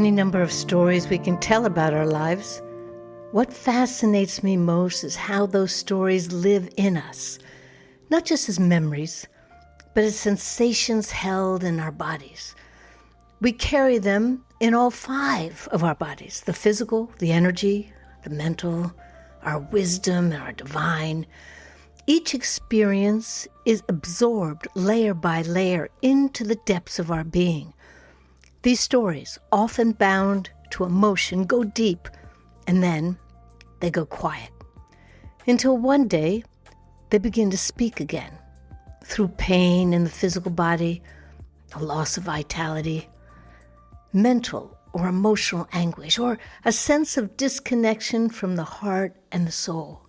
any number of stories we can tell about our lives. What fascinates me most is how those stories live in us, not just as memories, but as sensations held in our bodies. We carry them in all 5 of our bodies: the physical, the energy, the mental, our wisdom, and our divine. Each experience is absorbed layer by layer into the depths of our being. These stories, often bound to emotion, go deep, and then they go quiet. Until one day, they begin to speak again. Through pain in the physical body, a loss of vitality, mental or emotional anguish, or a sense of disconnection from the heart and the soul.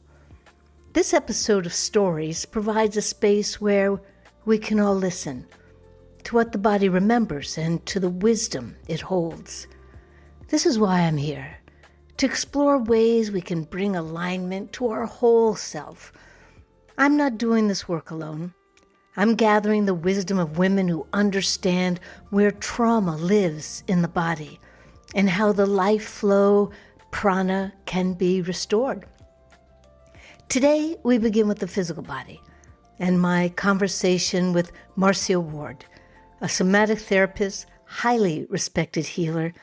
This episode of Stories provides a space where we can all listen to what the body remembers and to the wisdom it holds. This is why I'm here, to explore ways we can bring alignment to our whole self. I'm not doing this work alone. I'm gathering the wisdom of women who understand where trauma lives in the body and how the life flow, prana, can be restored. Today, we begin with the physical body and my conversation with Marcia Ward, a somatic therapist, highly respected healer,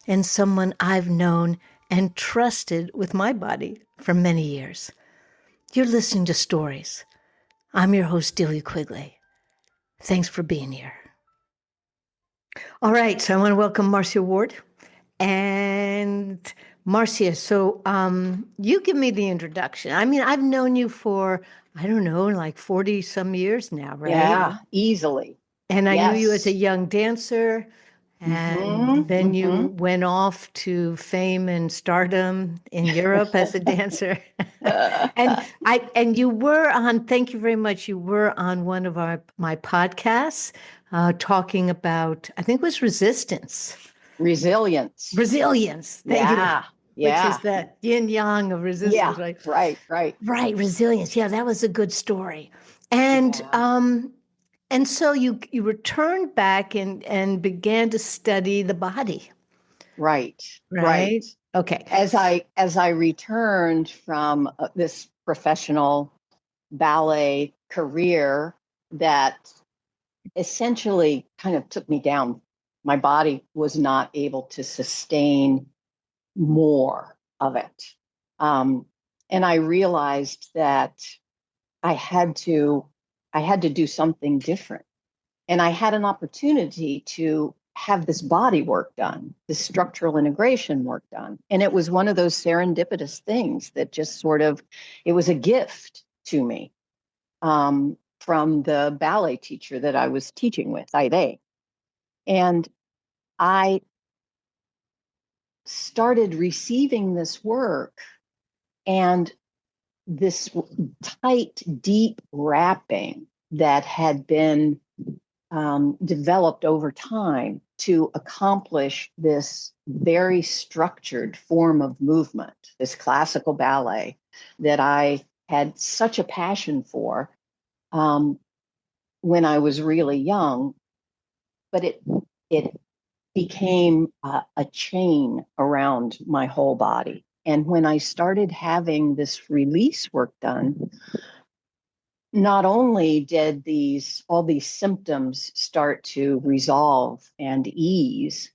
and someone I've known and trusted with my body for many years. You're listening to Stories. I'm your host, Delia Quigley. Thanks for being here. All right, so I want to welcome Marcia Ward. And Marcia, so you give me the introduction. I mean, I've known you for, I don't know, like 40 some years now, right? Yeah, easily. And I Yes. knew you as a young dancer, and then you went off to fame and stardom in Europe as a dancer. and you were on, thank you very much, you were on one of my podcasts talking about, I think it was resilience. Thank you. Yeah. Which is the yin yang of resistance, right? Right. Right, resilience. Yeah, that was a good story. And so you returned back and began to study the body. Right. Okay. As I returned from this professional ballet career that essentially kind of took me down, my body was not able to sustain more of it. And I realized that I had to do something different. And I had an opportunity to have this body work done, this structural integration work done. And it was one of those serendipitous things that just sort of, it was a gift to me from the ballet teacher that I was teaching with, Ide. And I started receiving this work, and this tight, deep wrapping that had been developed over time to accomplish this very structured form of movement, this classical ballet that I had such a passion for when I was really young. But it became a chain around my whole body. And when I started having this release work done, not only did all these symptoms start to resolve and ease,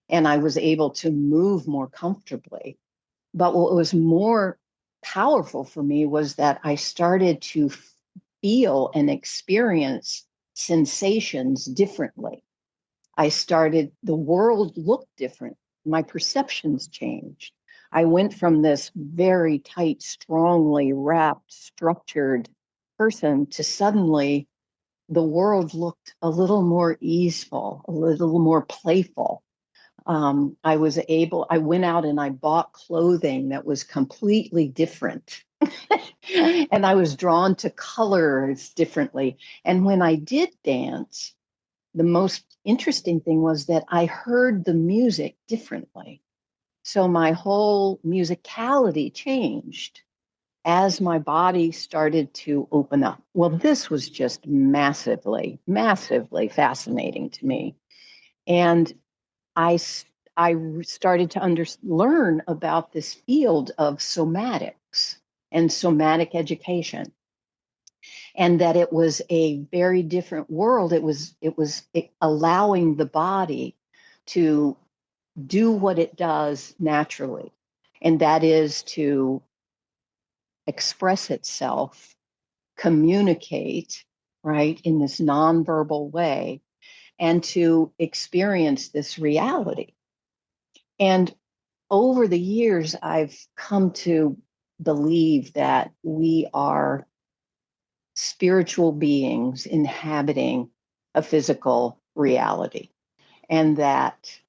and I was able to move more comfortably, but what was more powerful for me was that I started to feel and experience sensations differently. The world looked different. My perceptions changed. I went from this very tight, strongly wrapped, structured person to suddenly the world looked a little more easeful, a little more playful. I went out and I bought clothing that was completely different. And I was drawn to colors differently. And when I did dance, the most interesting thing was that I heard the music differently. So my whole musicality changed as my body started to open up. Well, this was just massively, massively fascinating to me. And I I started to learn about this field of somatics and somatic education, and that it was a very different world. It was allowing the body to do what it does naturally, and that is to express itself, communicate, right, in this nonverbal way, and to experience this reality. And over the years, I've come to believe that we are spiritual beings inhabiting a physical reality, and that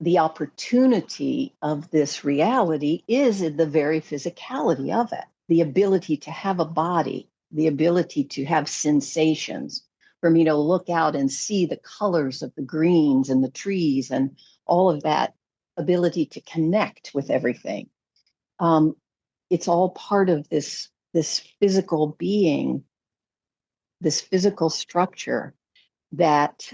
the opportunity of this reality is in the very physicality of it, the ability to have a body, the ability to have sensations, for me to look out and see the colors of the greens and the trees and all of that ability to connect with everything. It's all part of this physical being, this physical structure that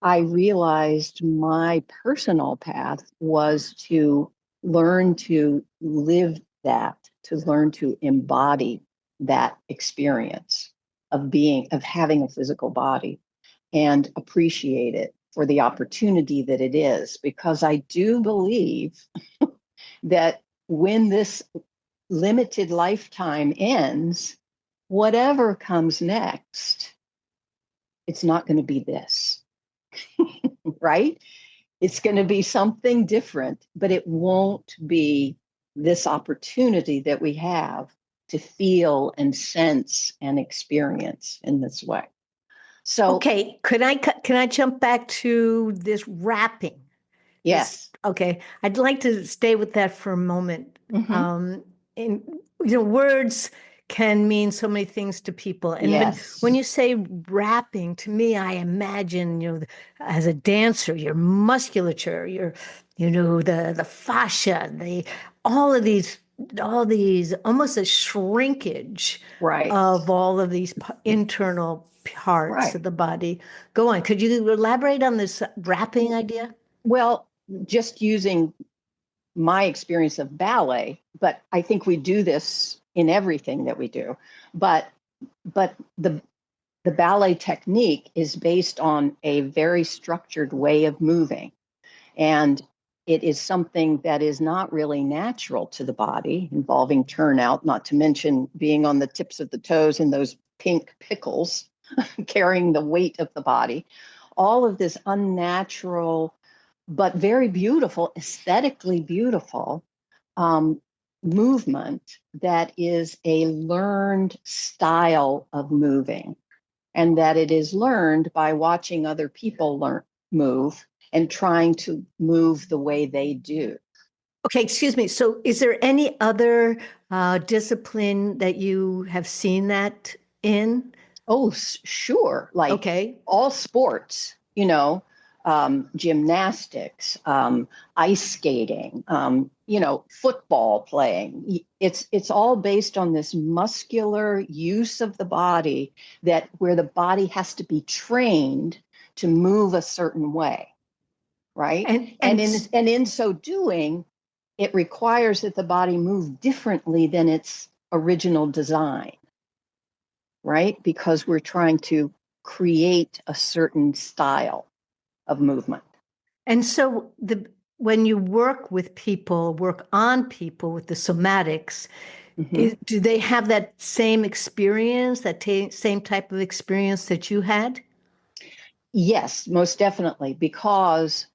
I realized my personal path was to learn to live that, to learn to embody that experience of being, of having a physical body, and appreciate it for the opportunity that it is. Because I do believe that when this limited lifetime ends, whatever comes next, it's not going to be this, right? It's going to be something different, but it won't be this opportunity that we have to feel and sense and experience in this way. So, Okay, can I jump back to this wrapping? yes. Okay, I'd like to stay with that for a moment. Mm-hmm. And words can mean so many things to people. And Yes. when you say wrapping, to me, I imagine, as a dancer, your musculature, the fascia, all these almost a shrinkage Right. of all of these internal parts Right. of the body. Go on. Could you elaborate on this wrapping idea? Well, just using my experience of ballet, but I think we do this in everything that we do. But the ballet technique is based on a very structured way of moving, and it is something that is not really natural to the body, involving turnout, not to mention being on the tips of the toes in those pink pickles, carrying the weight of the body. All of this unnatural, but very beautiful, aesthetically beautiful um, movement that is a learned style of moving, and that it is learned by watching other people move and trying to move the way they do. Okay, excuse me. So, is there any other discipline that you have seen that in? Oh, sure. Like Okay. all sports, gymnastics, ice skating, football playing. It's all based on this muscular use of the body, that where the body has to be trained to move a certain way, right? And And and in so doing, it requires that the body move differently than its original design, right? Because we're trying to create a certain style of movement. and so the when you work on people with the somatics, Mm-hmm. do they have that same experience, that same type of experience that you had? Yes, most definitely, because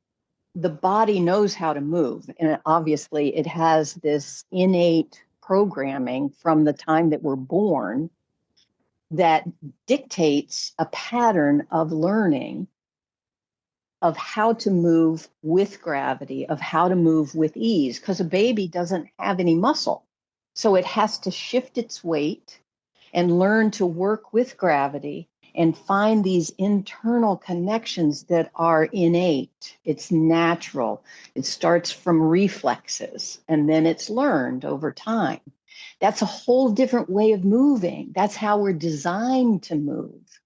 the body knows how to move. And obviously, it has this innate programming from the time that we're born that dictates a pattern of learning of how to move with gravity, of how to move with ease, because a baby doesn't have any muscle. So it has to shift its weight and learn to work with gravity and find these internal connections that are innate. It's natural. It starts from reflexes and then it's learned over time. That's a whole different way of moving. That's how we're designed to move.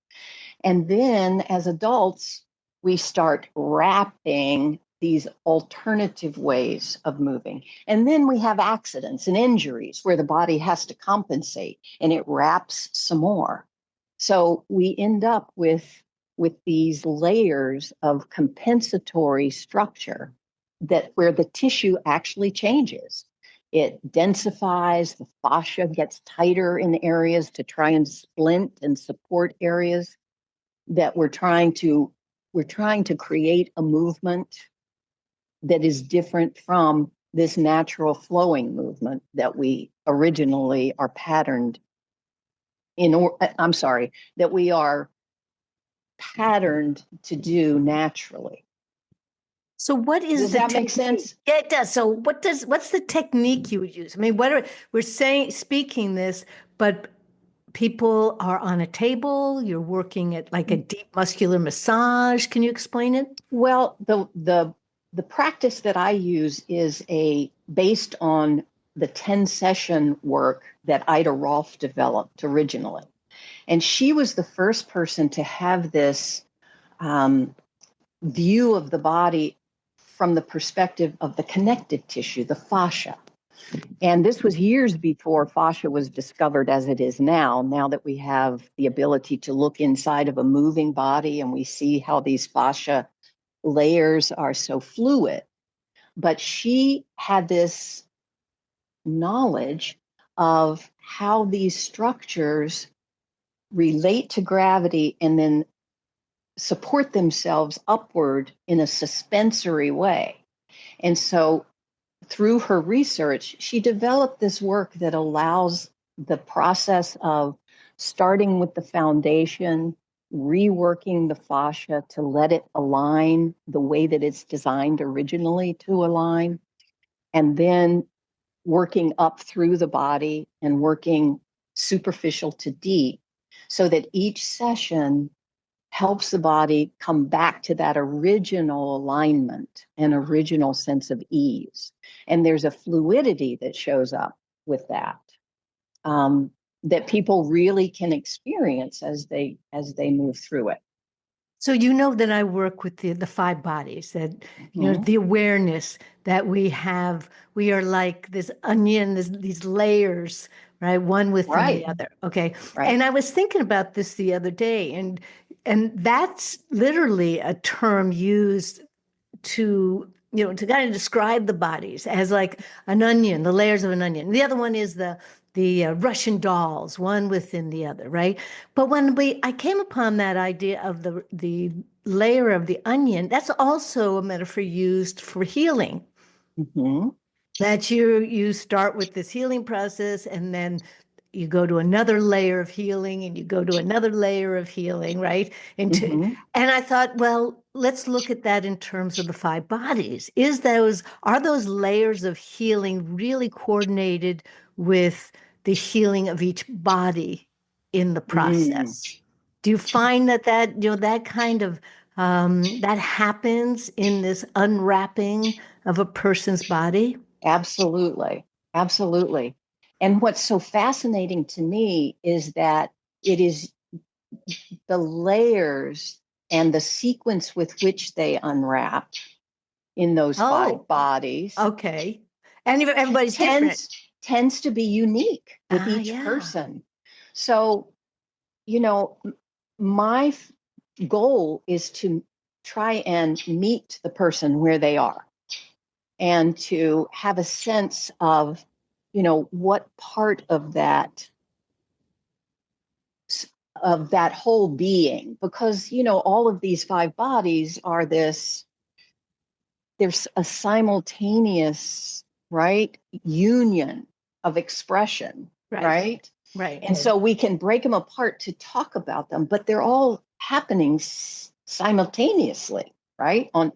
And then as adults, we start wrapping these alternative ways of moving. And then we have accidents and injuries where the body has to compensate and it wraps some more. So we end up with these layers of compensatory structure that where the tissue actually changes. It densifies, the fascia gets tighter in areas to try and splint and support areas that we're trying to create a movement that is different from this natural flowing movement that we originally are patterned that we are patterned to do naturally. So what is Does the that make technique? sense? Yeah, it does. So what's the technique you would use? I mean, we're speaking this, but people are on a table, you're working at like a deep muscular massage. Can you explain it? Well, the practice that I use is based on the 10 session work that Ida Rolf developed originally. And she was the first person to have this view of the body from the perspective of the connective tissue, the fascia. And this was years before fascia was discovered as it is now that we have the ability to look inside of a moving body and we see how these fascia layers are so fluid. But she had this knowledge of how these structures relate to gravity and then support themselves upward in a suspensory way. And so through her research, she developed this work that allows the process of starting with the foundation, reworking the fascia to let it align the way that it's designed originally to align, and then working up through the body and working superficial to deep so that each session helps the body come back to that original alignment and original sense of ease. And there's a fluidity that shows up with that, that people really can experience as they move through it. So you know that I work with the five bodies, that the awareness that we are like this onion, these layers, right? One within the Right. other. Okay. Right. And I was thinking about this the other day, and that's literally a term used to to kind of describe the bodies as like an onion, the layers of an onion. The other one is the Russian dolls, one within the other, right? But when I came upon that idea of the layer of the onion, that's also a metaphor used for healing. Mm-hmm. That you start with this healing process, and then you go to another layer of healing, and you go to another layer of healing, right? Mm-hmm. And I thought, well, let's look at that in terms of the five bodies. Are those layers of healing really coordinated with the healing of each body in the Mm. process? Do you find that kind of that happens in this unwrapping of a person's body? Absolutely. Absolutely. And what's so fascinating to me is that it is the layers and the sequence with which they unwrap in those five Oh, bodies okay. And everybody's different. tends tends to be unique with Ah, each yeah. person. So, you know, my goal is to try and meet the person where they are and to have a sense of, what part of that whole being, because all of these five bodies are there's a simultaneous, right, union of expression, Right, right? right. And so we can break them apart to talk about them, but they're all happening simultaneously, right? And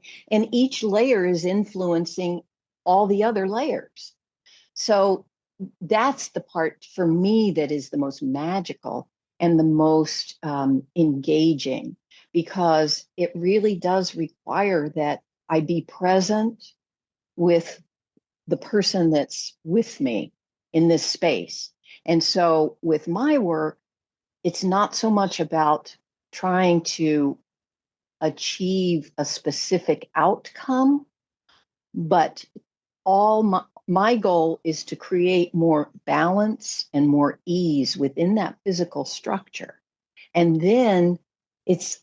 each layer is influencing all the other layers. So that's the part for me that is the most magical and the most engaging, because it really does require that I be present with the person that's with me in this space. And so with my work, it's not so much about trying to achieve a specific outcome, but all my goal is to create more balance and more ease within that physical structure. And then it's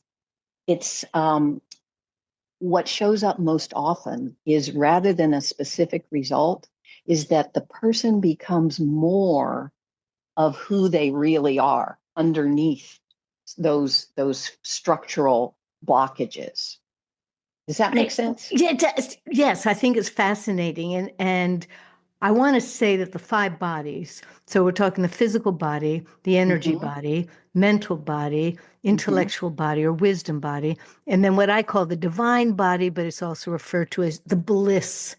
what shows up most often is, rather than a specific result, is that the person becomes more of who they really are underneath those structural blockages. Does that make sense? Yeah, it does. Yes, I think it's fascinating. And I want to say that the five bodies, so we're talking the physical body, the energy Mm-hmm. body, mental body, Mm-hmm. intellectual body, or wisdom body, and then what I call the divine body, but it's also referred to as the bliss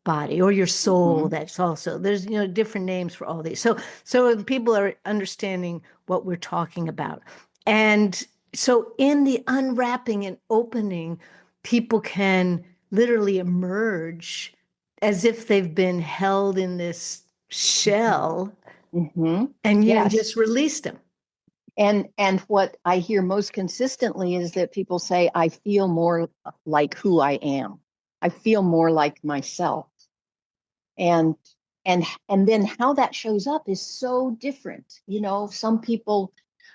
body or your soul. Mm-hmm. That's also, there's, different names for all these. So people are understanding what we're talking about. And so in the unwrapping and opening, people can literally emerge as if they've been held in this shell, Mm-hmm. and you Yes. just released them. And what I hear most consistently is that people say, I feel more like who I am. I feel more like myself. And and then how that shows up is so different. Some people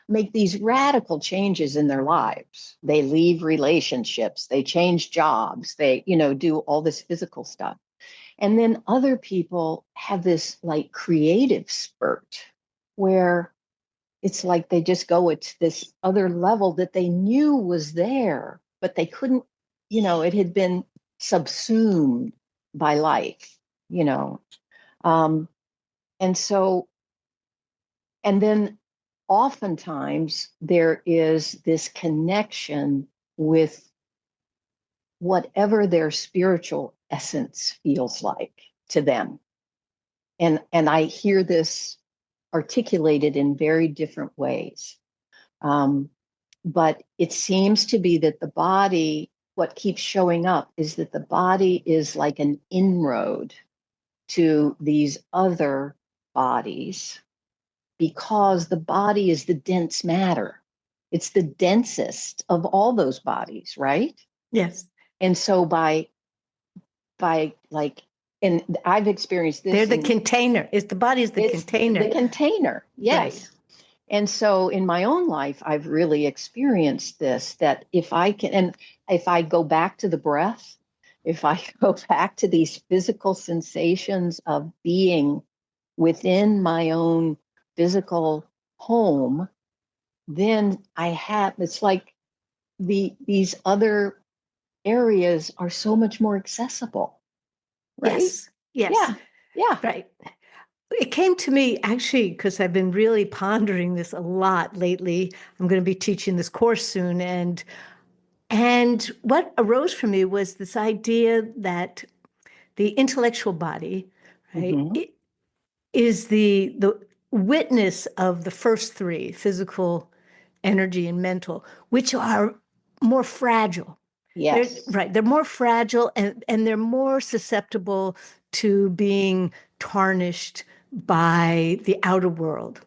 make these radical changes in their lives. They leave relationships, they change jobs, they, do all this physical stuff. And then other people have this like creative spurt where it's like they just go to this other level that they knew was there, but they couldn't, it had been subsumed by life, you know. Um, and so, and then oftentimes there is this connection with whatever their spiritual essence feels like to them. And I hear this articulated in very different ways. Um, but it seems to be that the body, what keeps showing up is that the body is like an inroad to these other bodies, because the body is the dense matter. It's the densest of all those bodies, right? Yes. And so by like, and I've experienced They're this the in, container. It's the body is the it's the container. container, Right. yes. And so in my own life, I've really experienced this, that if I can, and if I go back to the breath, if I go back to these physical sensations of being within my own physical home, then it's like these other areas are so much more accessible, right? Yes. Yes. Yeah, yeah. Right. It came to me actually because I've been really pondering this a lot lately. I'm going to be teaching this course soon, and what arose for me was this idea that the intellectual body, right, Mm-hmm. is the witness of the first three, physical, energy, and mental, which are more fragile. They're Yes. right. They're more fragile, and they're more susceptible to being tarnished by the outer world.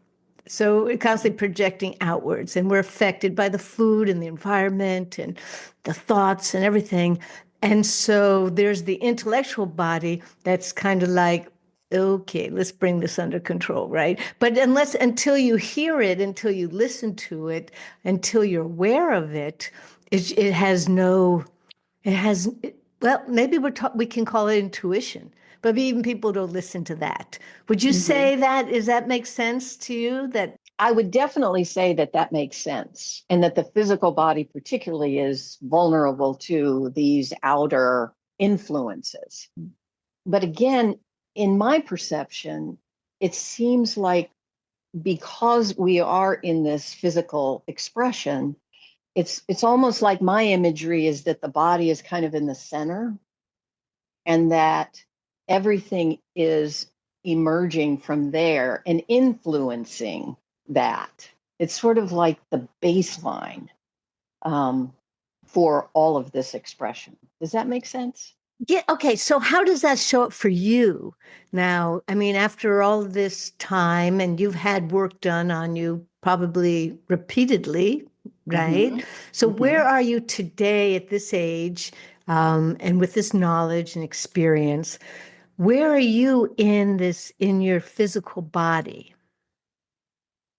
So we're constantly projecting outwards, and we're affected by the food and the environment and the thoughts and everything. And so there's the intellectual body that's kind of like, okay, let's bring this under control, right? But until you hear it, until you listen to it, until you're aware of it, it has no, it has, well, maybe we can call it intuition, but even people don't listen to that. Would you Mm-hmm. say that, does that make sense to you? That, I would definitely say that that makes sense, and that the physical body, particularly, is vulnerable to these outer influences. But again, in my perception, it seems like, because we are in this physical expression, it's almost like my imagery is that the body is kind of in the center, and that everything is emerging from there and influencing that. It's sort of like the baseline, um, for all of this expression. Does that make sense? yeah, okay. So how does that show up for you now? I mean, after all this time and you've had work done on you probably repeatedly, right? So where Hmm. are you today at this age, and with this knowledge and experience? Where are you in this, in your physical body?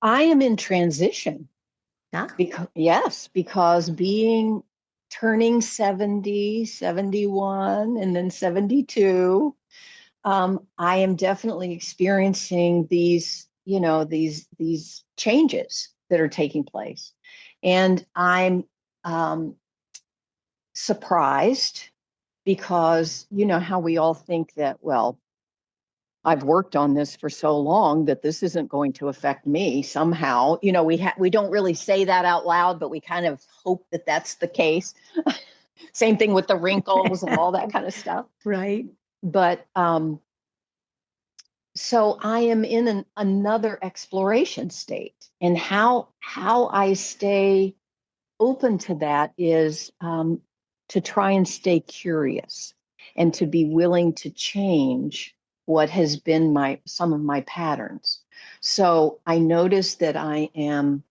I am in transition Yeah. because being turning 70, 71, and then 72, I am definitely experiencing these changes that are taking place. And I'm um, surprised because you know how we all think that, well, I've worked on this for so long that this isn't going to affect me somehow. You know, we don't really say that out loud, but we kind of hope that that's the case. Same thing with the wrinkles and all that kind of stuff. Right. But so I am in another exploration state, and how I stay open to that is to try and stay curious and to be willing to change what has been some of my patterns. So I notice that I am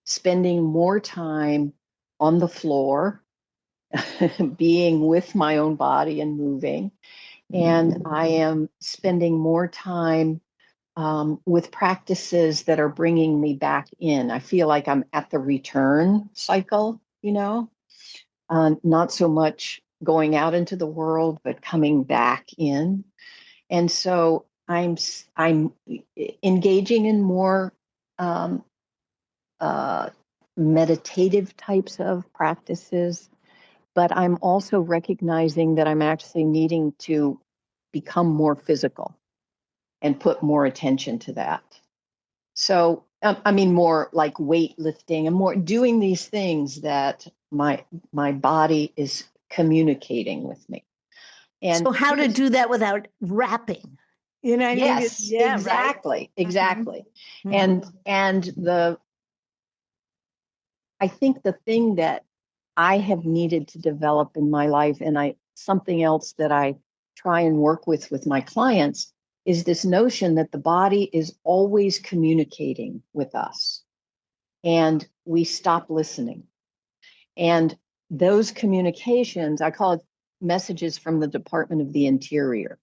spending more time on the floor, being with my own body and moving, and I am spending more time with practices that are bringing me back in. I feel like I'm at the return cycle, not so much going out into the world, but coming back in. And so I'm engaging in more um, uh, meditative types of practices, but I'm also recognizing that I'm actually needing to become more physical and put more attention to that. So, I mean, more like weightlifting and more doing these things that my body is communicating with me. And So how to here's do that without rapping? You know what I mean? yes, Yeah, right. exactly, Hmm. exactly. Hmm. And the I think the thing that I have needed to develop in my life, and I something else that I try and work with my clients is this notion that the body is always communicating with us and we stop listening. And those communications, I call it messages from the Department of the Interior.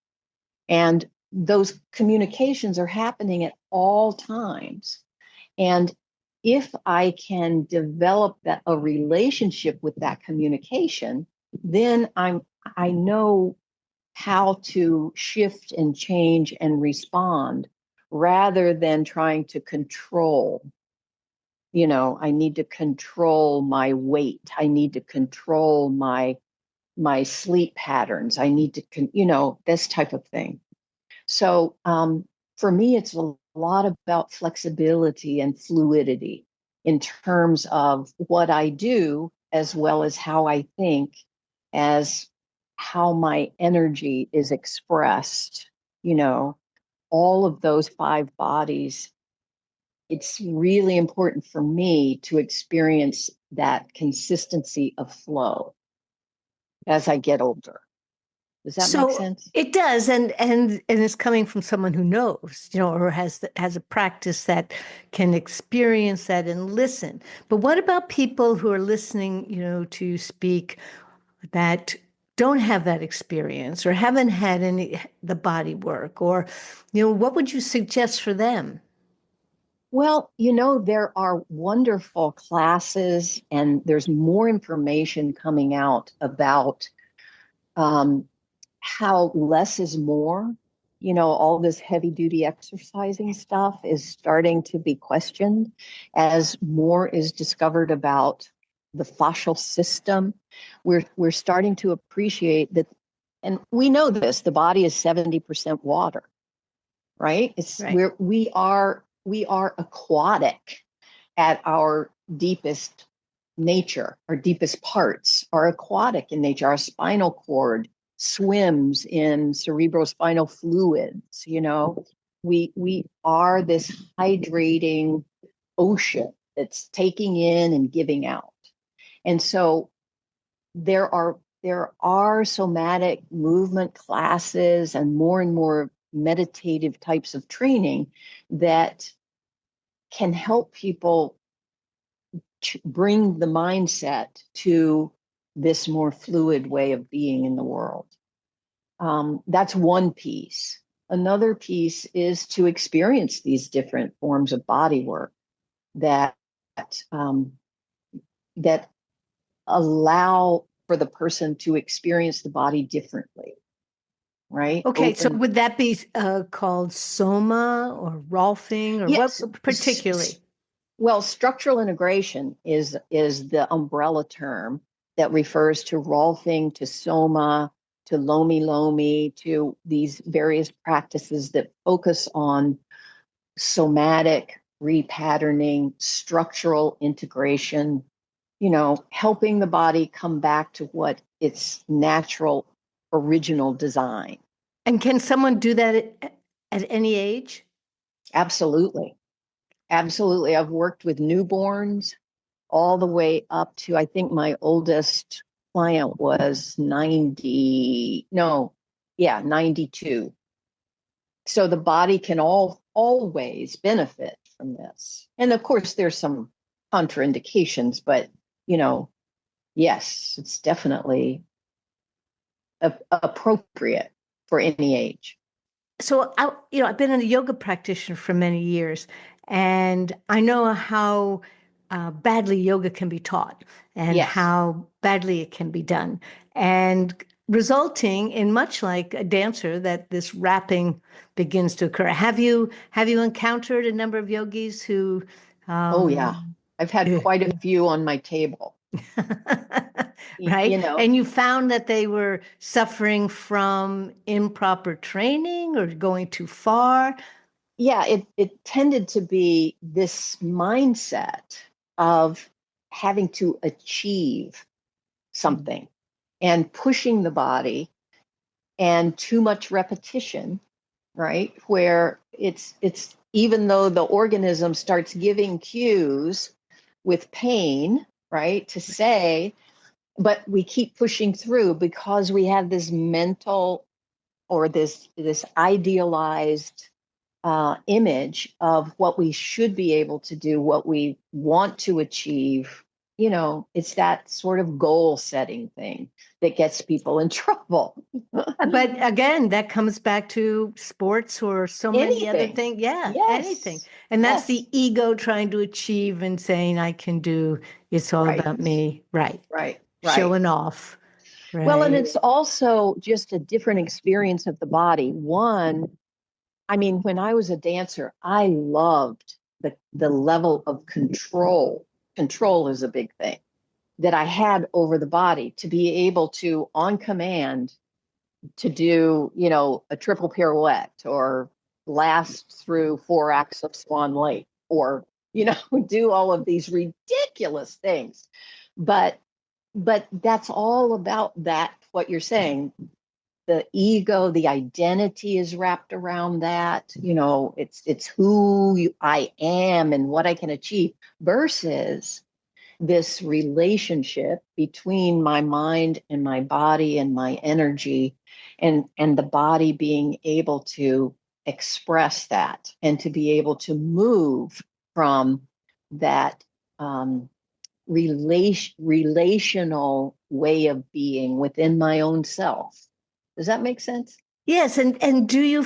And those communications are happening at all times. And if I can develop a relationship with that communication, then I know how to shift and change and respond rather than trying to control. I need to control my weight. I need to control my sleep patterns. I need to, this type of thing. So for me, it's a lot about flexibility and fluidity in terms of what I do, as well as how I think, as how my energy is expressed. You know, all of those five bodies, it's really important for me to experience that consistency of flow as I get older. Does that make So sense? it does, and it's coming from someone who knows, or has a practice that can experience that and listen. But what about people who are listening, to speak that don't have that experience or haven't had any the body work, or, what would you suggest for them? Well, there are wonderful classes, and there's more information coming out about um, how less is more. All this heavy duty exercising stuff is starting to be questioned as more is discovered about the fascial system. We're starting to appreciate that, and we know this, the body is 70% water, right? Right. We are aquatic at our deepest nature. Our deepest parts are aquatic in nature. Our spinal cord swims in cerebrospinal fluids. We are this hydrating ocean that's taking in and giving out. And so there are somatic movement classes and more meditative types of training that can help people bring the mindset to this more fluid way of being in the world. That's one piece. Another piece is to experience these different forms of body work that um, that allow for the person to experience the body differently, right? Okay, so Open. would that be called Soma or Rolfing or what Yes. particularly? Well, structural integration is the umbrella term that refers to Rolfing, to Soma, to Lomi Lomi, to these various practices that focus on somatic repatterning, structural integration, helping the body come back to what its natural original design. And can someone do that at any age? Absolutely. Absolutely. I've worked with newborns all the way up to, I think my oldest client was 90, no, yeah, 92. So the body can always benefit from this. And of course, there's some contraindications, but, yes, it's definitely appropriate for any age. So I've been a yoga practitioner for many years, and I know how badly yoga can be taught and Yes. how badly it can be done, and resulting in much like a dancer that this wrapping begins to occur. Have you encountered a number of yogis who, Oh, yeah. I've had quite a few on my table. right? You know, And you found that they were suffering from improper training or going too far. yeah, it tended to be this mindset of having to achieve something and pushing the body and too much repetition, right? Where it's even though the organism starts giving cues with pain, right, to say, but we keep pushing through because we have this mental or this idealized image of what we should be able to do, what we want to achieve. It's that sort of goal setting thing that gets people in trouble. But again, that comes back to sports or so many other Anything. things. Yeah, anything. Yes. And that's Yes. the ego trying to achieve and saying, I can do, it's all Right. about me. Right. Right. Right. Showing off. Well, and Right. it's also just a different experience of the body. One, I mean, when I was a dancer, I loved the level of control. Control is a big thing that I had over the body to be able to, on command, to do, a triple pirouette or last through 4 acts of Swan Lake or, do all of these ridiculous things. But that's all about that, what you're saying, the ego, the identity is wrapped around that. It's who I am and what I can achieve versus this relationship between my mind and my body and my energy, and the body being able to express that and to be able to move from that relational way of being within my own self. Does that make sense? Yes. And do you ever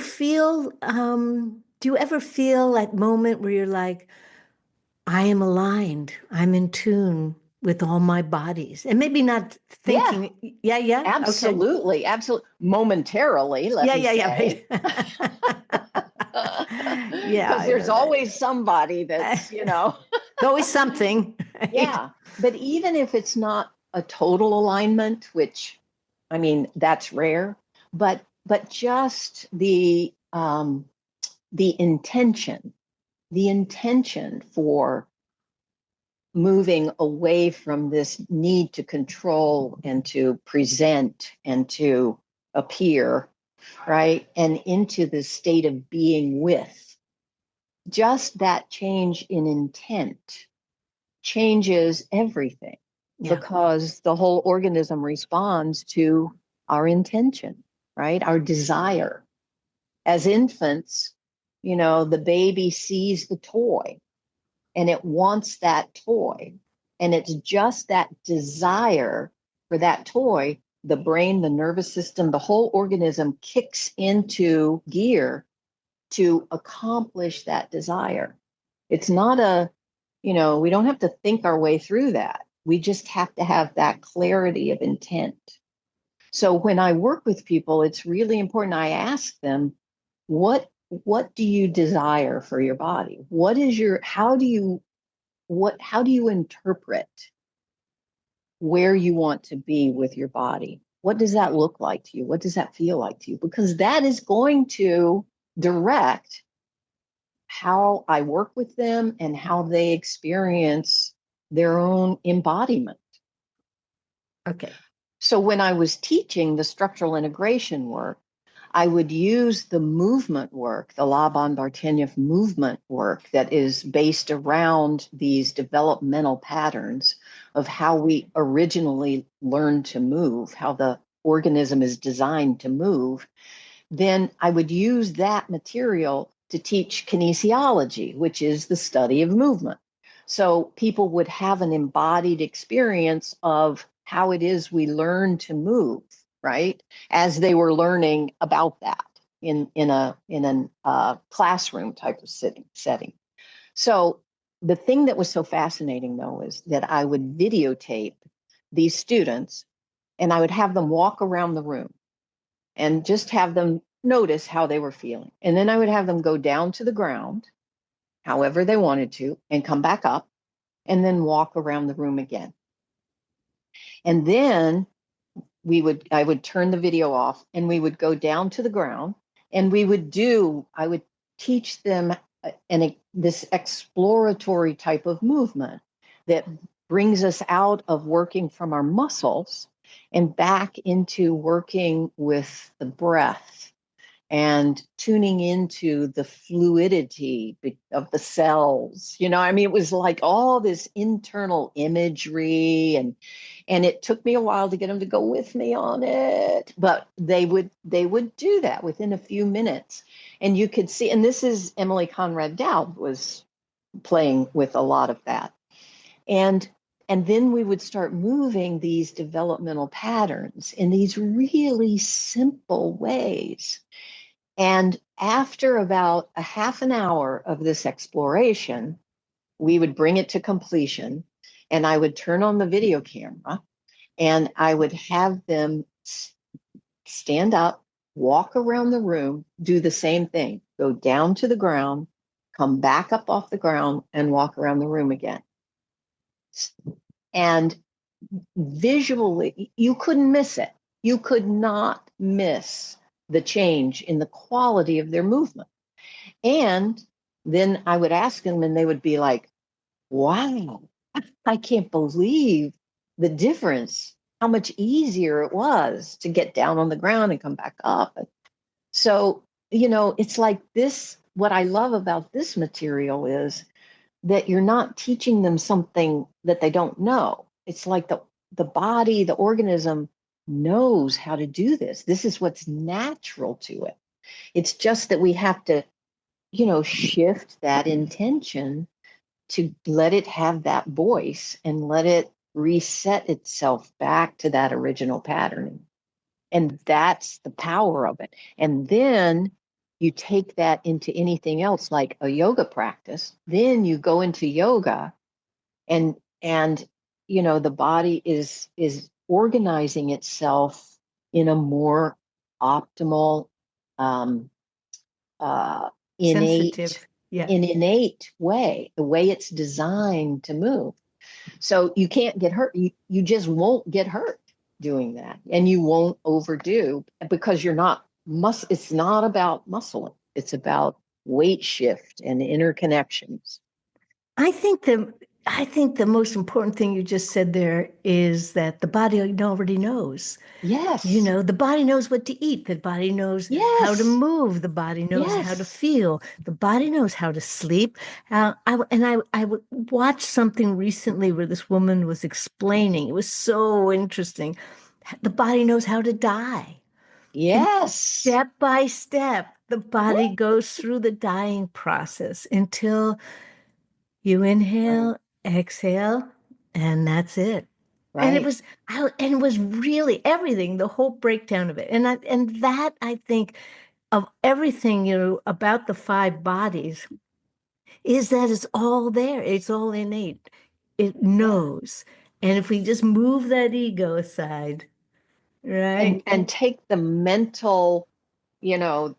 feel that moment where you're like, I am aligned, I'm in tune with all my bodies? And maybe not Yeah, thinking, yeah, yeah, okay. absolutely. Absolutely. Momentarily, let Yeah, me yeah, yeah, say. right. Yeah, Because I there's know that. always somebody that's, It's always something, right? yeah. But even if it's not a total alignment, which I mean, that's rare, but just the intention for moving away from this need to control and to present and to appear, right? And into the state of being with. Just that change in intent changes everything Yeah. because the whole organism responds to our intention, right? Our desire. As infants, the baby sees the toy and it wants that toy. And it's just that desire for that toy, the brain, the nervous system, the whole organism kicks into gear to accomplish that desire. It's not we don't have to think our way through that. We just have to have that clarity of intent. So when I work with people, it's really important. I ask them, what do you desire for your body? How do you interpret where you want to be with your body? What does that look like to you? What does that feel like to you? Because that is going to direct how I work with them and how they experience their own embodiment. Okay. So when I was teaching the structural integration work, I would use the movement work, the Laban Bartenieff movement work that is based around these developmental patterns of how we originally learned to move, how the organism is designed to move. Then I would use that material to teach kinesiology, which is the study of movement. So people would have an embodied experience of how it is we learn to move, right? As they were learning about that in a classroom type of setting. So the thing that was so fascinating, though, is that I would videotape these students and I would have them walk around the room and just have them notice how they were feeling. And then I would have them go down to the ground, however they wanted to, and come back up and then walk around the room again. And then I would turn the video off and we would go down to the ground and I would teach them this exploratory type of movement that brings us out of working from our muscles and back into working with the breath and tuning into the fluidity of the cells. I mean, it was like all this internal imagery, and it took me a while to get them to go with me on it, but they would do that within a few minutes. And you could see, and this is Emily Conrad Dowd was playing with a lot of that. And then we would start moving these developmental patterns in these really simple ways. And after about a half an hour of this exploration, we would bring it to completion, and I would turn on the video camera and I would have them stand up, walk around the room, do the same thing, go down to the ground, come back up off the ground, and walk around the room again. And visually, you couldn't miss it. You could not miss the change in the quality of their movement. And then I would ask them, and they would be like, wow, I can't believe the difference, how much easier it was to get down on the ground and come back up. So, it's like this. What I love about this material is that you're not teaching them something that they don't know. It's like the body, the organism knows how to do this. This is what's natural to it. It's just that we have to, shift that intention to let it have that voice and let it reset itself back to that original patterning. And that's the power of it. And then you take that into anything else like a yoga practice. Then you go into yoga and the body is organizing itself in a more optimal innate Sensitive. Yeah. in innate way, the way it's designed to move. So you can't get hurt. You just won't get hurt doing that, and you won't overdo because you're not it's not about muscle. It's about weight shift and interconnections. I think the most important thing you just said there is that the body already knows. Yes. The body knows what to eat. The body knows how to Yes. move. The body knows how to Yes. feel. The body knows how to sleep. I watched something recently where this woman was explaining. It was so interesting. The body knows how to die. And Yes. step by step, the body goes through the dying process until you Right. inhale, exhale, And that's it. And Right. it was really everything, the whole breakdown of it. And that I think of everything, about the five bodies is that it's all there. It's all innate. It Yeah. knows. And if we just move that ego aside, right? And take the mental, you know,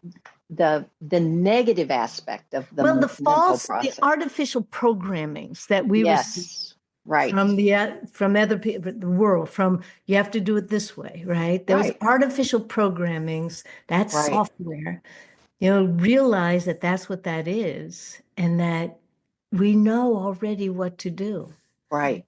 the negative aspect of Well, the mental the process. artificial programmings that we receive Yes. Right. from other people, the world, from you have to do it this way, right? Those Right. artificial programmings, that Right. software, realize that that's what that is, and that we know already what to do Right.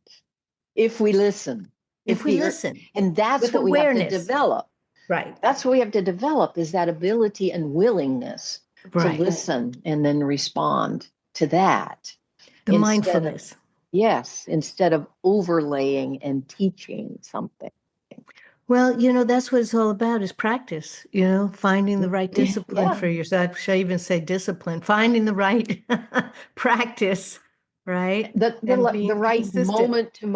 If we listen, if if we you're, listen and that's with what we have to awareness. develop. Right, That's what we have to develop is that ability and willingness to right. listen and then respond to that The instead of, mindfulness. yes, instead of overlaying and teaching something. Well, that's what it's all about is practice, finding the right discipline Yeah. for yourself. Should I even say discipline? Finding the right practice, right? And The being right consistent. Yeah, moment to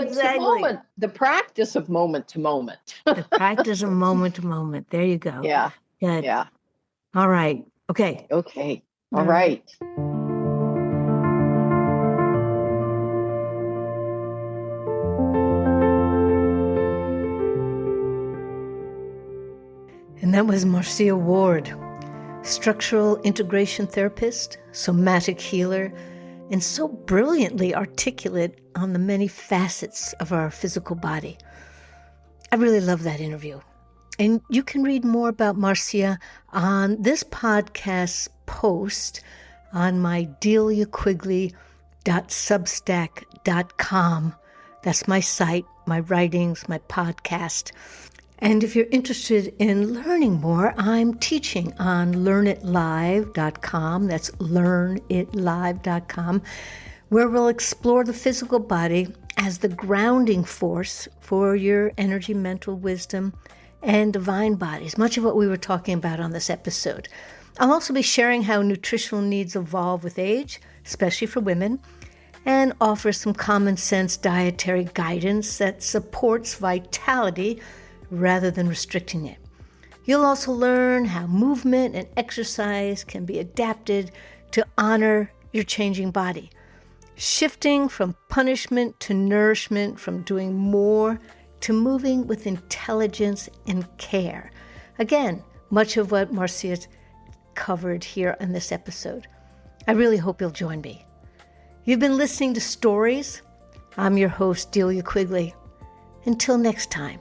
exactly. moment, the practice of moment to moment. The practice of moment to moment. There you go. Yeah. Good. Yeah. All right. Okay. Okay. All All right. right. And that was Marcia Ward, structural integration therapist, somatic healer, and so brilliantly articulate on the many facets of our physical body. I really love that interview. And you can read more about Marcia on this podcast post on my deliaquigley.substack.com. That's my site, my writings, my podcast. And if you're interested in learning more, I'm teaching on learnitlive.com. That's learnitlive.com, where we'll explore the physical body as the grounding force for your energy, mental wisdom, and divine bodies, much of what we were talking about on this episode. I'll also be sharing how nutritional needs evolve with age, especially for women, and offer some common sense dietary guidance that supports vitality rather than restricting it. You'll also learn how movement and exercise can be adapted to honor your changing body, shifting from punishment to nourishment, from doing more to moving with intelligence and care. Again, much of what Marcia's covered here in this episode. I really hope you'll join me. You've been listening to Stories. I'm your host, Delia Quigley. Until next time.